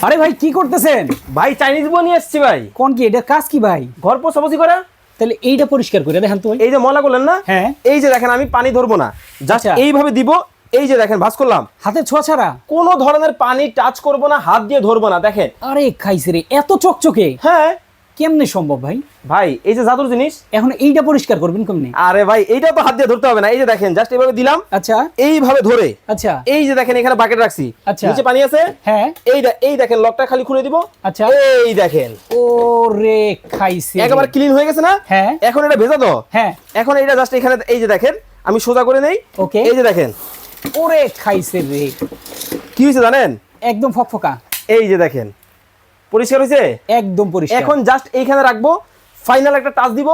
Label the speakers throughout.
Speaker 1: আরে ভাই কি করতেছেন?
Speaker 2: ভাই চাইনিজ বউ নিয়ে এসেছি ভাই।
Speaker 1: কোন কি এটা কাজ কি ভাই?
Speaker 2: ঘর পোছাপোছি করা।
Speaker 1: তাহলে এইটা পরিষ্কার করে দেখেন তো ভাই।
Speaker 2: এই যে ময়লা করলেন না,
Speaker 1: হ্যাঁ।
Speaker 2: এই যে দেখেন আমি পানি ধরবো না, জাস্ট
Speaker 1: আচ্ছা।
Speaker 2: এইভাবে দিব। এই যে দেখেন ভাঁজ করলাম,
Speaker 1: হাতে ছোঁয়া ছাড়া।
Speaker 2: কোনো ধরনের পানি টাচ করবো না, হাত দিয়ে ধরবো না। দেখেন
Speaker 1: আরে খাইছে রে, এত চকচকে
Speaker 2: হ্যাঁ
Speaker 1: কেমনে সম্ভব ভাই?
Speaker 2: ভাই, এই যে জাদুর জিনিস।
Speaker 1: এখন এইটা পরিষ্কার করবেন কেমনে?
Speaker 2: আরে ভাই এইটা তো হাত দিয়ে ধরতে হবে না, এই যে দেখেন জাস্ট এইভাবে দিলাম,
Speaker 1: আচ্ছা
Speaker 2: এইভাবে ধরে।
Speaker 1: আচ্ছা
Speaker 2: এই যে দেখেন এখানে বাকেট রাখছি,
Speaker 1: আচ্ছা।
Speaker 2: নিচে পানি আছে।
Speaker 1: হ্যাঁ
Speaker 2: এই দেখেন লকটা খালি খুলে দিব।
Speaker 1: আচ্ছা।
Speaker 2: এই দেখেন
Speaker 1: ও রে খাইছে রে।
Speaker 2: একেবারে ক্লিন হয়ে গেছে না?
Speaker 1: হ্যাঁ
Speaker 2: এখন এটা ভেজা তো।
Speaker 1: হ্যাঁ
Speaker 2: এখন এটা জাস্ট এখানে এই যে দেখেন আমি সোজা করে নেই।
Speaker 1: ওকে।
Speaker 2: এই যে দেখেন
Speaker 1: ওরে খাইছে রে,
Speaker 2: কি হয়েছে জানেন?
Speaker 1: একদম ফকফকা,
Speaker 2: এই যে দেখেন পরিষ্কার হয়েছে
Speaker 1: একদম পরিষ্কার।
Speaker 2: এখন জাস্ট এইখানে রাখবো, ফাইনাল একটা টাচ দিব,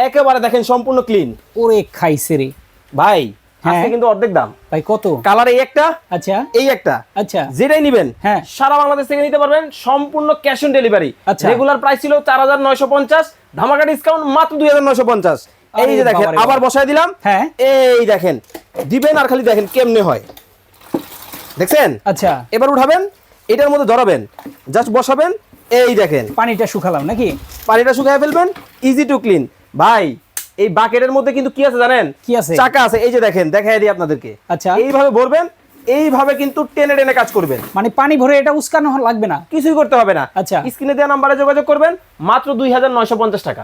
Speaker 2: একেবারে দেখেন সম্পূর্ণ ক্লিন।
Speaker 1: ওরে খাইছে রে
Speaker 2: ভাই
Speaker 1: হ্যাঁ।
Speaker 2: আজকে কিন্তু অর্ধেক দাম।
Speaker 1: ভাই কত?
Speaker 2: কালার এই একটা,
Speaker 1: আচ্ছা
Speaker 2: এই একটা,
Speaker 1: আচ্ছা
Speaker 2: যেটাই নিবেন
Speaker 1: হ্যাঁ।
Speaker 2: সারা বাংলাদেশ থেকে নিতে পারবেন, সম্পূর্ণ ক্যাশ অন ডেলিভারি।
Speaker 1: আচ্ছা।
Speaker 2: রেগুলার প্রাইস ছিল 4950, ধামাকা ডিসকাউন্ট মাত্র 2950। এই
Speaker 1: আরে
Speaker 2: যে দেখেন
Speaker 1: বাবারে
Speaker 2: আবার
Speaker 1: বাবা।
Speaker 2: বসায় দিলাম।
Speaker 1: হ্যাঁ
Speaker 2: এই দেখেন দিবেন আর খালি দেখেন কেমনে হয়, দেখছেন?
Speaker 1: আচ্ছা।
Speaker 2: এবার উঠাবেন, এটার মধ্যে ধরাবেন, জাস্ট বসাবেন। এই দেখেন
Speaker 1: পানিটা শুকালাম নাকি?
Speaker 2: পানিটা শুকায় ফেলবেন, ইজি টু ক্লিন। ভাই এই বাকেটের মধ্যে কিন্তু কি আছে জানেন?
Speaker 1: কি আছে?
Speaker 2: চাকা আছে। এই যে দেখেন দেখাই দিই আপনাদেরকে।
Speaker 1: আচ্ছা।
Speaker 2: এইভাবে ভরবেন, এইভাবে কিন্তু টেনে টেনে কাজ করবেন,
Speaker 1: মানে পানি ভরে এটা উস্কানো লাগবে না?
Speaker 2: কিছুই করতে হবে না।
Speaker 1: আচ্ছা।
Speaker 2: স্ক্রিনে দেওয়া নাম্বারে যোগাযোগ করবেন, মাত্র 2950 টাকা।